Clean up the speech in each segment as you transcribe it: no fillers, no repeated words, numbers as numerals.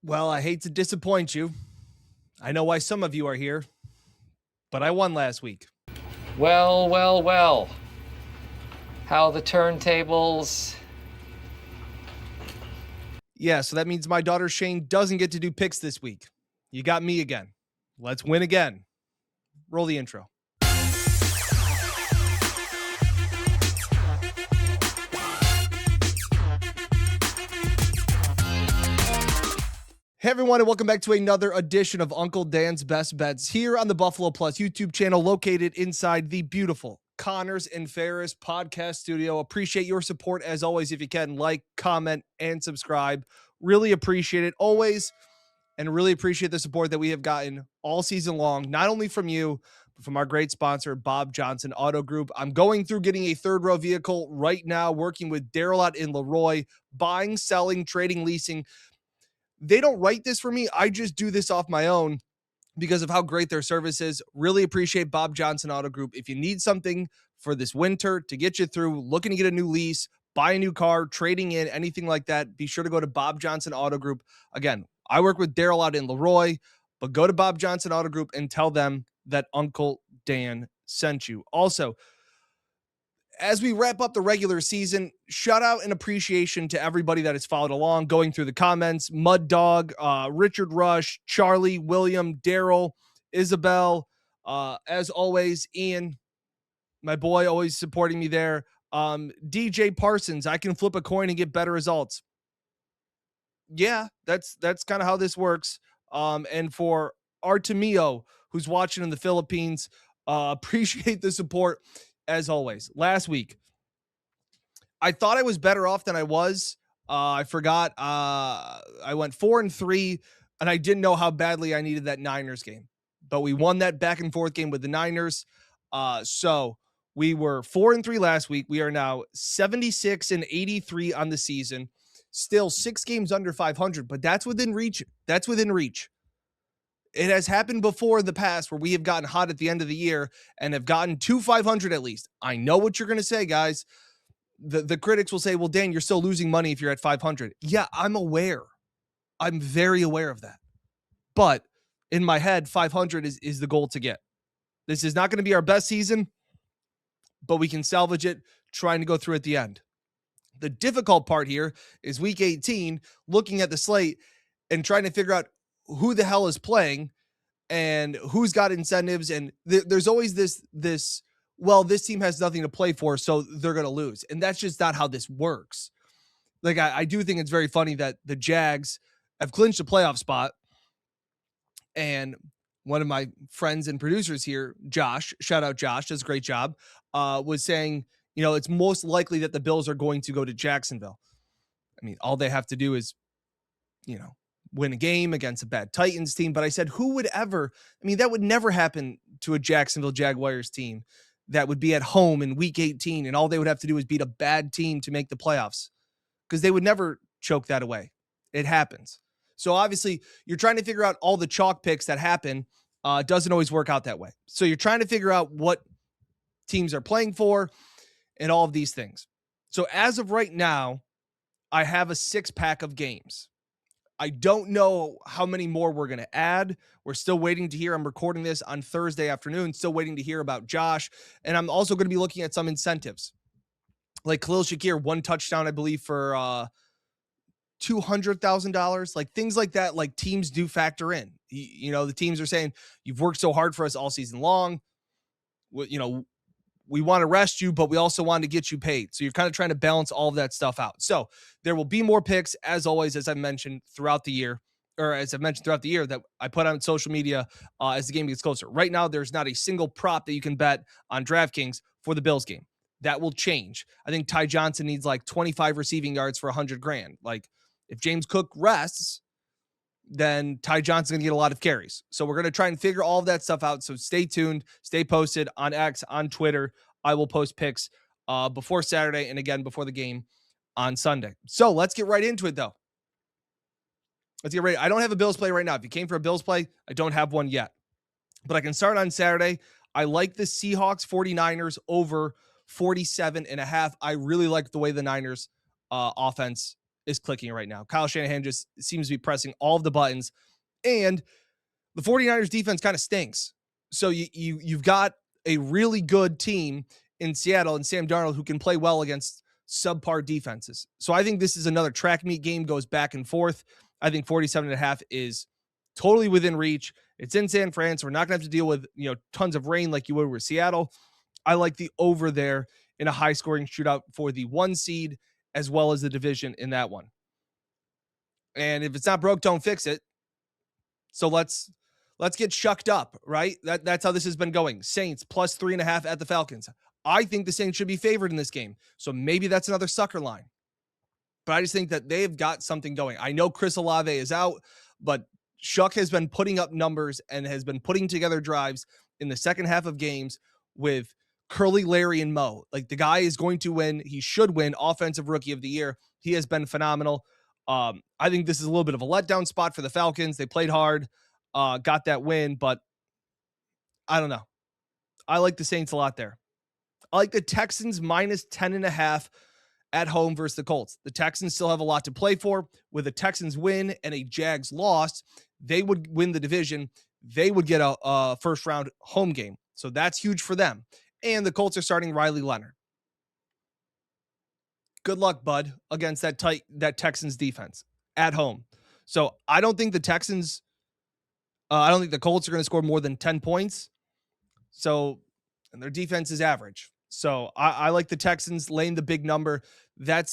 Well, I hate to disappoint you. I know why some of you are here, but I won last week. Well, well, well. How the turntables. Yeah, so that means my daughter Shayne doesn't get to do picks this week. You got me again. Let's win again. Roll the intro. Hey everyone, and welcome back to another edition of Uncle Dan's Best Bets here on the Buffalo Plus YouTube channel located inside the beautiful Connors and Ferris podcast studio. Appreciate your support as always. If you can, like, comment, and subscribe. Really appreciate it always, and really appreciate the support that we have gotten all season long, not only from you, but from our great sponsor, Bob Johnson Auto Group. I'm going through getting a third row vehicle right now, working with Daryl out in Leroy, buying, selling, trading, leasing. They don't write this for me. I just do this off my own because of how great their service is. Really appreciate Bob Johnson Auto Group. If you need something for this winter to get you through, looking to get a new lease, buy a new car, trading in, anything like that, be sure to go to Bob Johnson Auto Group. Again, I work with Daryl out in Leroy, but go to Bob Johnson Auto Group and tell them that Uncle Dan sent you. Also, as we wrap up the regular season, shout out and appreciation to everybody that has followed along, going through the comments. Mud Dog, Richard Rush, Charlie, William, Daryl, Isabel, as always, Ian, my boy, always supporting me there. DJ Parsons, I can flip a coin and get better results. Yeah, that's kind of how this works. And for Artemio, who's watching in the Philippines, appreciate the support as always. Last week, I thought I was better off than I was. I forgot. I went 4-3, and I didn't know how badly I needed that Niners game. But we won that back and forth game with the Niners. So we were 4-3 last week. We are now 76-83 on the season. Still 6 games under 500, but that's within reach. That's within reach. It has happened before in the past where we have gotten hot at the end of the year and have gotten to 500 at least. I know what you're going to say, guys. The critics will say, well, Dan, you're still losing money if you're at 500. Yeah, I'm aware. I'm very aware of that. But in my head, 500 is the goal to get. This is not going to be our best season, but we can salvage it trying to go through at the end. The difficult part here is week 18, looking at the slate and trying to figure out who the hell is playing and who's got incentives. And there's always this, well, this team has nothing to play for, so they're going to lose. And that's just not how this works. Like, I do think it's very funny that the Jags have clinched a playoff spot. And one of my friends and producers here, Josh, shout out Josh, does a great job, was saying, it's most likely that the Bills are going to go to Jacksonville. I mean, all they have to do is, win a game against a bad Titans team. But I said, who would ever, that would never happen to a Jacksonville Jaguars team that would be at home in week 18. And all they would have to do is beat a bad team to make the playoffs, because they would never choke that away. It happens. So obviously you're trying to figure out all the chalk picks that happen. Doesn't always work out that way. So you're trying to figure out what teams are playing for and all of these things. So as of right now, I have a 6-pack of games. I don't know how many more we're going to add. We're still waiting to hear. I'm recording this on Thursday afternoon, still waiting to hear about Josh. And I'm also going to be looking at some incentives. Like Khalil Shakir, 1 touchdown, I believe, for $200,000. Like things like that, like teams do factor in. The teams are saying, you've worked so hard for us all season long. We want to rest you, but we also want to get you paid. So you're kind of trying to balance all of that stuff out. So there will be more picks, as always, as I mentioned throughout the year, that I put on social media as the game gets closer. Right now, there's not a single prop that you can bet on DraftKings for the Bills game. That will change. I think Ty Johnson needs like 25 receiving yards for $100,000. Like if James Cook rests, then Ty Johnson's going to get a lot of carries. So we're going to try and figure all of that stuff out. So stay tuned, stay posted on X, on Twitter. I will post picks before Saturday and again before the game on Sunday. So let's get right into it, though. Let's get ready. I don't have a Bills play right now. If you came for a Bills play, I don't have one yet. But I can start on Saturday. I like the Seahawks 49ers over 47.5. I really like the way the Niners offense is clicking right now. Kyle Shanahan just seems to be pressing all of the buttons, and the 49ers defense kind of stinks. So you've got a really good team in Seattle and Sam Darnold who can play well against subpar defenses. So I think this is another track meet game, goes back and forth. I think 47.5 is totally within reach. It's in San Fran, so we're not going to have to deal with, tons of rain like you would with Seattle. I like the over there in a high scoring shootout for the 1 seed as well as the division in that one. And if it's not broke, don't fix it. So let's get shucked up, right? That's how this has been going. Saints plus 3.5 at the Falcons. I think the Saints should be favored in this game. So maybe that's another sucker line. But I just think that they've got something going. I know Chris Olave is out, but Shuck has been putting up numbers and has been putting together drives in the second half of games with Curly, Larry, and Mo. Like, the guy is going to win. He should win Offensive Rookie of the Year. He has been phenomenal. I think this is a little bit of a letdown spot for the Falcons. They played hard, got that win, but I don't know. I like the Saints a lot there. I like the Texans minus 10.5 at home versus the Colts. The Texans still have a lot to play for. With a Texans win and a Jags loss, they would win the division. They would get a first round home game. So that's huge for them. And the Colts are starting Riley Leonard. Good luck, bud, against that Texans defense at home. So I don't think the Texans, I don't think the Colts are going to score more than 10 points. So, and their defense is average. So I like the Texans laying the big number. I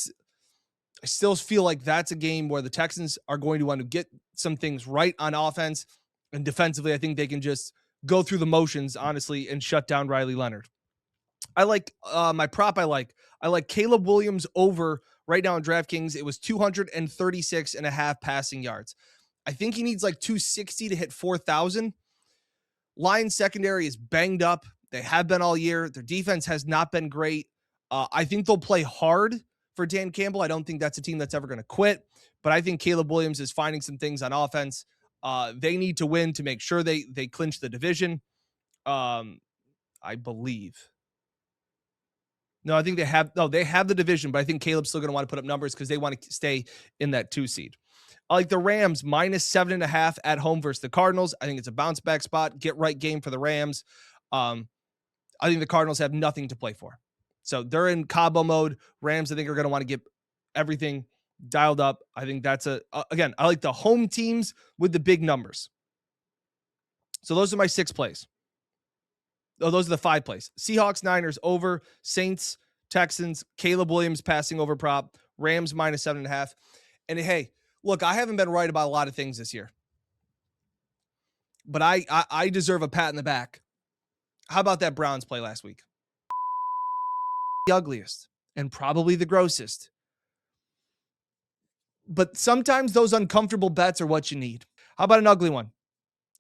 still feel like that's a game where the Texans are going to want to get some things right on offense, and defensively, I think they can just go through the motions, honestly, and shut down Riley Leonard. I like my prop. I like Caleb Williams over right now in DraftKings. It was 236.5 passing yards. I think he needs like 260 to hit 4,000. Lions secondary is banged up. They have been all year. Their defense has not been great. I think they'll play hard for Dan Campbell. I don't think that's a team that's ever going to quit, but I think Caleb Williams is finding some things on offense. They need to win to make sure they clinch the division. I believe. No, I think they have the division, but I think Caleb's still going to want to put up numbers because they want to stay in that 2 seed. I like the Rams minus 7.5 at home versus the Cardinals. I think it's a bounce back spot, get right game for the Rams. I think the Cardinals have nothing to play for. So they're in Cabo mode. Rams, I think, are going to want to get everything dialed up. I think that's again, I like the home teams with the big numbers. So those are my 6 plays. Oh, those are the 5 plays. Seahawks, Niners over, Saints, Texans, Caleb Williams passing over prop, Rams minus 7.5. And hey, look, I haven't been right about a lot of things this year, but I deserve a pat in the back. How about that Browns play last week? The ugliest and probably the grossest. But sometimes those uncomfortable bets are what you need. How about an ugly one?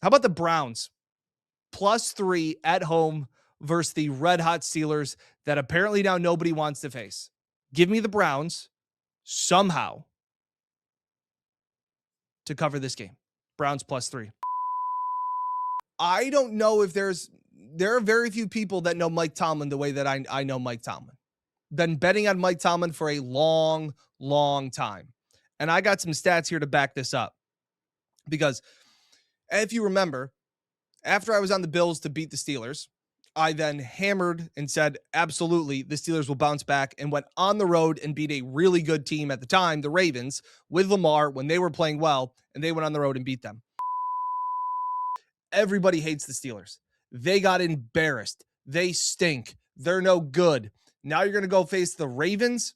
How about the Browns plus 3 at home versus the red hot Steelers that apparently now nobody wants to face? Give me the Browns somehow to cover this game. Browns plus 3. I don't know if there are very few people that know Mike Tomlin the way that I know Mike Tomlin. Been betting on Mike Tomlin for a long, long time. And I got some stats here to back this up. Because if you remember, after I was on the Bills to beat the Steelers, I then hammered and said, absolutely, the Steelers will bounce back, and went on the road and beat a really good team at the time, the Ravens, with Lamar when they were playing well, and they went on the road and beat them. Everybody hates the Steelers. They got embarrassed. They stink. They're no good. Now you're going to go face the Ravens.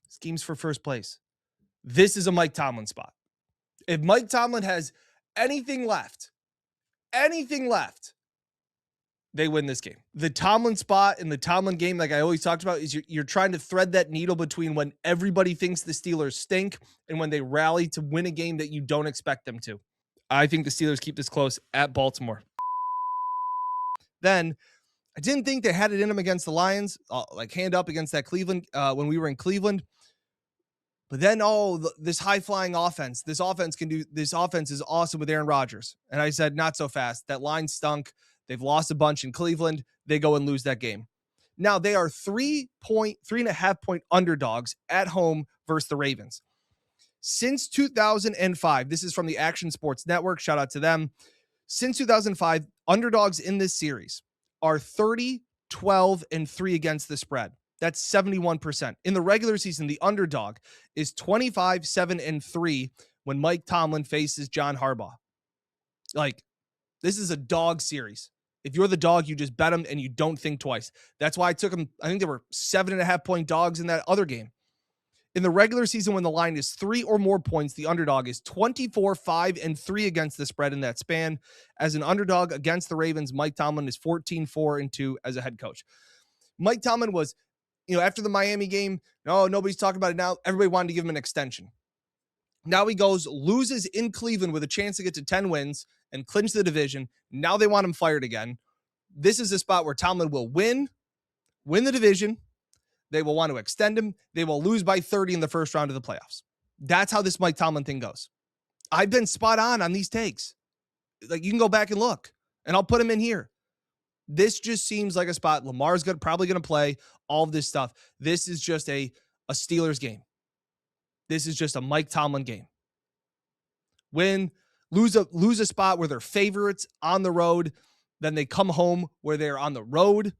Schemes for first place. This is a Mike Tomlin spot. If Mike Tomlin has anything left, they win this game. The Tomlin spot in the Tomlin game, like I always talked about, is you're trying to thread that needle between when everybody thinks the Steelers stink and when they rally to win a game that you don't expect them to. I think the Steelers keep this close at Baltimore. Then I didn't think they had it in them against the Lions, like hand up against that Cleveland when we were in Cleveland. But then, this high-flying offense. This offense is awesome with Aaron Rodgers. And I said, not so fast. That line stunk. They've lost a bunch in Cleveland. They go and lose that game. Now, they are 3.5 point underdogs at home versus the Ravens. Since 2005, this is from the Action Sports Network. Shout out to them. Since 2005, underdogs in this series are 30, 12, and 3 against the spread. That's 71%. In the regular season, the underdog is 25, 7, and 3 when Mike Tomlin faces John Harbaugh. Like, this is a dog series. If you're the dog, you just bet them and you don't think twice. That's why I took them. I think they were 7.5-point dogs in that other game. In the regular season, when the line is 3 or more points, the underdog is 24, 5, and 3 against the spread in that span. As an underdog against the Ravens, Mike Tomlin is 14, 4, and 2 as a head coach. Mike Tomlin was, after the Miami game, nobody's talking about it now. Everybody wanted to give him an extension. Now he goes, loses in Cleveland with a chance to get to 10 wins and clinch the division. Now they want him fired again. This is a spot where Tomlin will win the division. They will want to extend him. They will lose by 30 in the first round of the playoffs. That's how this Mike Tomlin thing goes. I've been spot on these takes. Like, you can go back and look, and I'll put him in here. This just seems like a spot. Lamar's probably going to play all of this stuff. This is just a Steelers game. This is just a Mike Tomlin game. Lose a spot where they're favorites on the road, then they come home where they're on the road.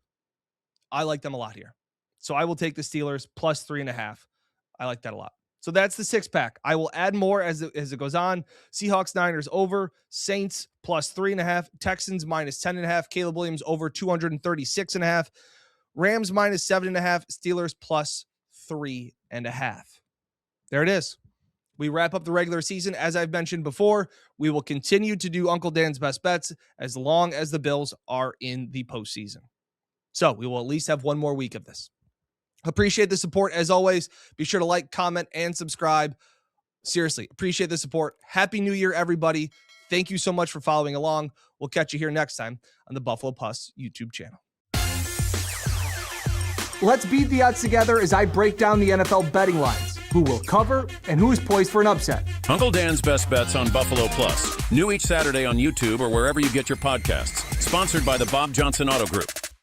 I like them a lot here. So I will take the Steelers plus 3.5. I like that a lot. So that's the 6-pack. I will add more as it goes on. Seahawks, Niners over. Saints plus 3.5. Texans minus 10.5. Caleb Williams over 236.5. Rams minus 7.5. Steelers plus 3.5. There it is. We wrap up the regular season. As I've mentioned before, we will continue to do Uncle Dan's best bets as long as the Bills are in the postseason. So we will at least have one more week of this. Appreciate the support as always. Be sure to like, comment, and subscribe. Seriously, appreciate the support. Happy New Year, everybody. Thank you so much for following along. We'll catch you here next time on the Buffalo Plus YouTube channel. Let's beat the odds together as I break down the NFL betting lines, who will cover and who is poised for an upset. Uncle Dan's Best Bets on Buffalo Plus. New each Saturday on YouTube or wherever you get your podcasts. Sponsored by the Bob Johnson Auto Group.